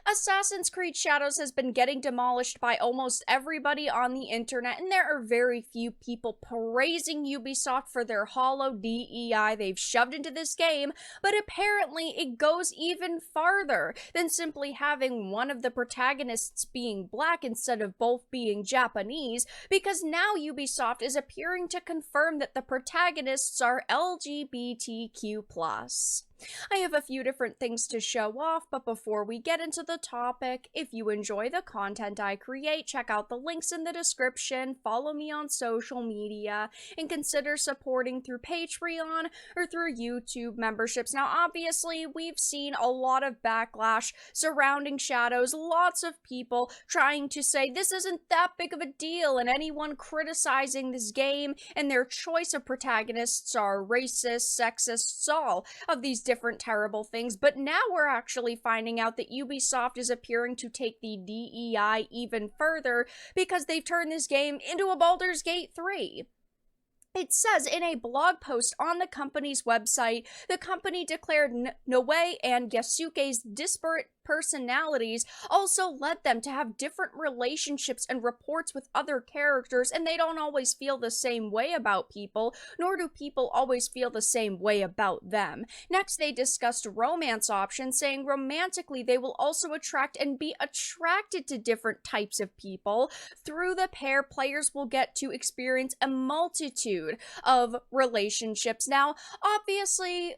Assassin's Creed Shadows has been getting demolished by almost everybody on the internet, and there are very few people praising Ubisoft for their hollow DEI they've shoved into this game, but apparently it goes even farther than simply having one of the protagonists being black instead of both being Japanese, because now Ubisoft is appearing to confirm that the protagonists are LGBTQ+. I have a few different things to show off, but before we get into the topic, if you enjoy the content I create, check out the links in the description, follow me on social media, and consider supporting through Patreon or through YouTube memberships. Now, obviously, we've seen a lot of backlash surrounding Shadows, lots of people trying to say this isn't that big of a deal, and anyone criticizing this game and their choice of protagonists are racist, sexist, all of these different terrible things. But now we're actually finding out that Ubisoft is appearing to take the DEI even further because they've turned this game into a Baldur's Gate 3. It says in a blog post on the company's website, the company declared Noe and Yasuke's disparate personalities also led them to have different relationships and reports with other characters, and they don't always feel the same way about people, nor do people always feel the same way about them. Next, they discussed romance options, saying romantically they will also attract and be attracted to different types of people. Through the pair, players will get to experience a multitude of relationships. Now, obviously,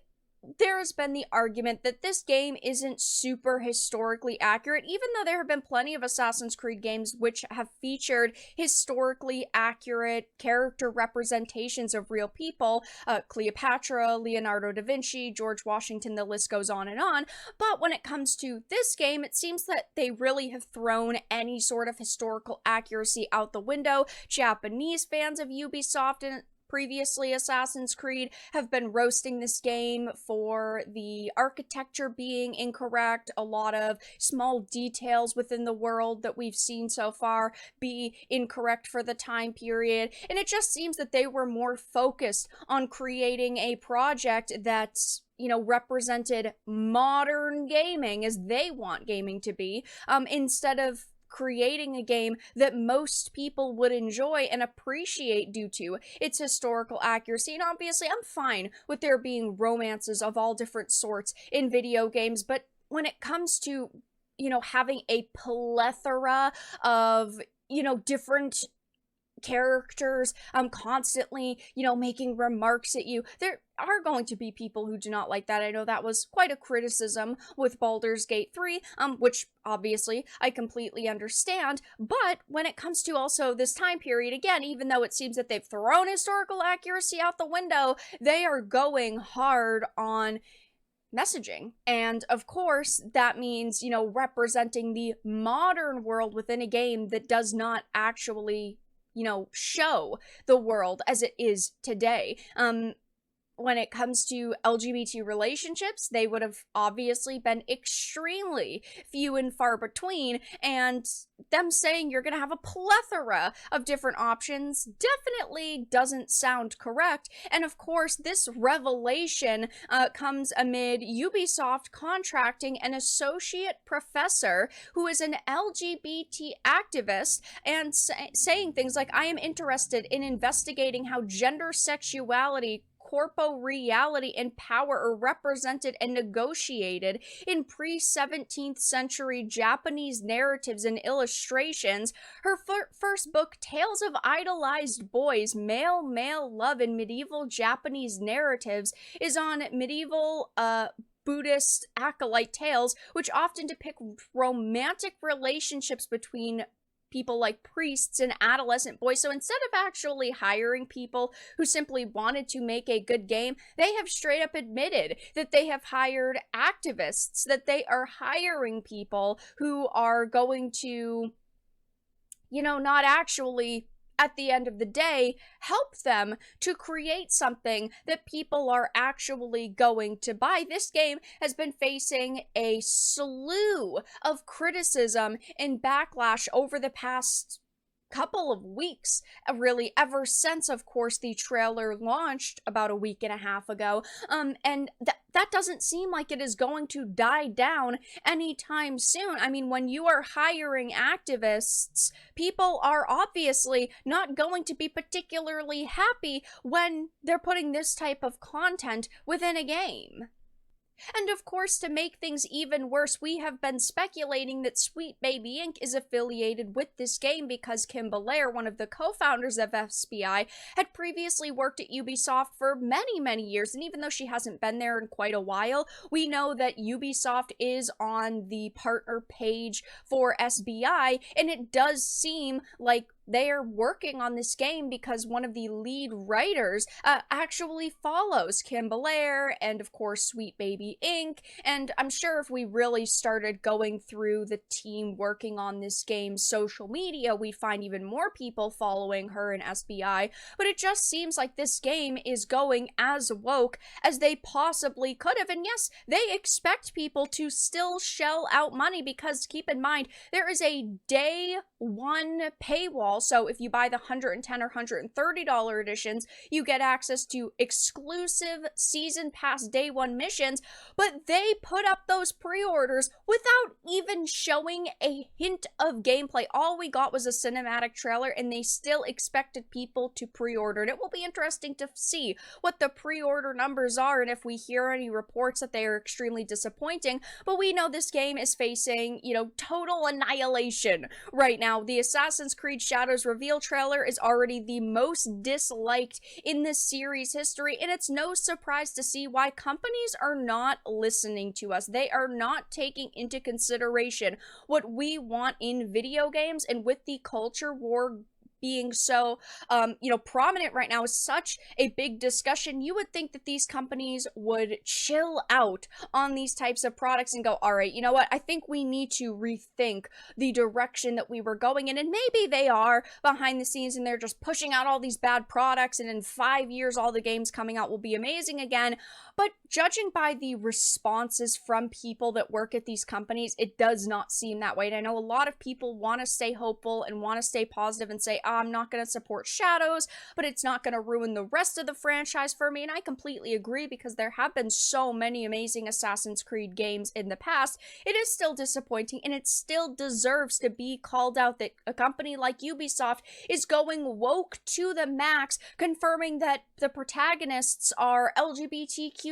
there has been the argument that this game isn't super historically accurate, even though there have been plenty of Assassin's Creed games which have featured historically accurate character representations of real people, Cleopatra, Leonardo da Vinci, George Washington, the list goes on and on. But when it comes to this game, it seems that they really have thrown any sort of historical accuracy out the window. Japanese fans of Ubisoft and previously Assassin's Creed have been roasting this game for the architecture being incorrect, a lot of small details within the world that we've seen so far be incorrect for the time period, and it just seems that they were more focused on creating a project that's, represented modern gaming as they want gaming to be, instead of creating a game that most people would enjoy and appreciate due to its historical accuracy. And obviously, I'm fine with there being romances of all different sorts in video games, but when it comes to, having a plethora of, different characters constantly making remarks at you, there are going to be people who do not like that. I know that was quite a criticism with Baldur's Gate 3, which obviously I completely understand. But when it comes to also this time period, again, even though it seems that they've thrown historical accuracy out the window, they are going hard on messaging. And of course, that means, representing the modern world within a game that does not actually show the world as it is today. When it comes to LGBT relationships, they would have obviously been extremely few and far between, and them saying you're going to have a plethora of different options definitely doesn't sound correct. And of course, this revelation comes amid Ubisoft contracting an associate professor who is an LGBT activist and saying things like, I am interested in investigating how gender, sexuality, corporeality, and power are represented and negotiated in pre-17th century Japanese narratives and illustrations. Her first book, Tales of Idolized Boys, Male Love in Medieval Japanese Narratives, is on medieval Buddhist acolyte tales, which often depict romantic relationships between people like priests and adolescent boys. So instead of actually hiring people who simply wanted to make a good game, they have straight up admitted that they have hired activists, that they are hiring people who are going to, not actually, at the end of the day, help them to create something that people are actually going to buy. This game has been facing a slew of criticism and backlash over the past couple of weeks, really, ever since, of course, the trailer launched about a week and a half ago. And that doesn't seem like it is going to die down anytime soon. I mean, when you are hiring activists, people are obviously not going to be particularly happy when they're putting this type of content within a game. And of course, to make things even worse, we have been speculating that Sweet Baby Inc. is affiliated with this game because Kim Belair, one of the co-founders of SBI, had previously worked at Ubisoft for many, many years. And even though she hasn't been there in quite a while, we know that Ubisoft is on the partner page for SBI, and it does seem like they are working on this game because one of the lead writers actually follows Kim Belair and, of course, Sweet Baby Inc. And I'm sure if we really started going through the team working on this game's social media, we'd find even more people following her in SBI. But it just seems like this game is going as woke as they possibly could have. And yes, they expect people to still shell out money because, keep in mind, there is a day one paywall. So if you buy the $110 or $130 editions, you get access to exclusive season pass day one missions, but they put up those pre-orders without even showing a hint of gameplay. All we got was a cinematic trailer, and they still expected people to pre-order it. It will be interesting to see what the pre-order numbers are and if we hear any reports that they are extremely disappointing, but we know this game is facing, total annihilation right now. The Assassin's Creed Shadows reveal trailer is already the most disliked in this series history, and it's no surprise to see why companies are not listening to us. They are not taking into consideration what we want in video games, and with the culture war being so, prominent right now is such a big discussion, you would think that these companies would chill out on these types of products and go, all right, you know what, I think we need to rethink the direction that we were going in. And maybe they are behind the scenes and they're just pushing out all these bad products, and in 5 years, all the games coming out will be amazing again. But judging by the responses from people that work at these companies, it does not seem that way. And I know a lot of people want to stay hopeful and want to stay positive and say, I'm not going to support Shadows, but it's not going to ruin the rest of the franchise for me. And I completely agree, because there have been so many amazing Assassin's Creed games in the past. It is still disappointing, and it still deserves to be called out that a company like Ubisoft is going woke to the max, confirming that the protagonists are LGBTQ+,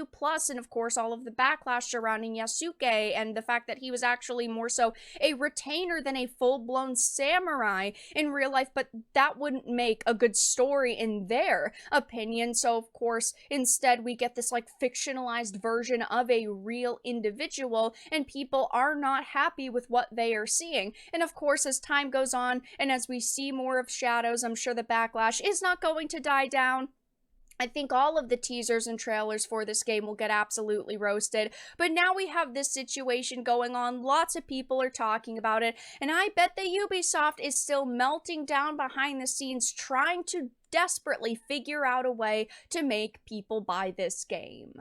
and of course all of the backlash surrounding Yasuke, and the fact that he was actually more so a retainer than a full-blown samurai in real life, but that wouldn't make a good story in their opinion. So of course, instead we get this fictionalized version of a real individual, and people are not happy with what they are seeing. And of course, as time goes on and as we see more of Shadows, I'm sure the backlash is not going to die down. I think all of the teasers and trailers for this game will get absolutely roasted, but now we have this situation going on. Lots of people are talking about it, and I bet that Ubisoft is still melting down behind the scenes, trying to desperately figure out a way to make people buy this game.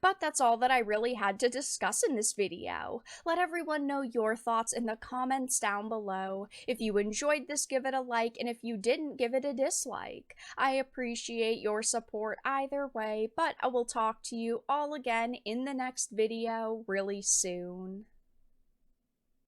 But that's all that I really had to discuss in this video. Let everyone know your thoughts in the comments down below. If you enjoyed this, give it a like, and if you didn't, give it a dislike. I appreciate your support either way, but I will talk to you all again in the next video really soon.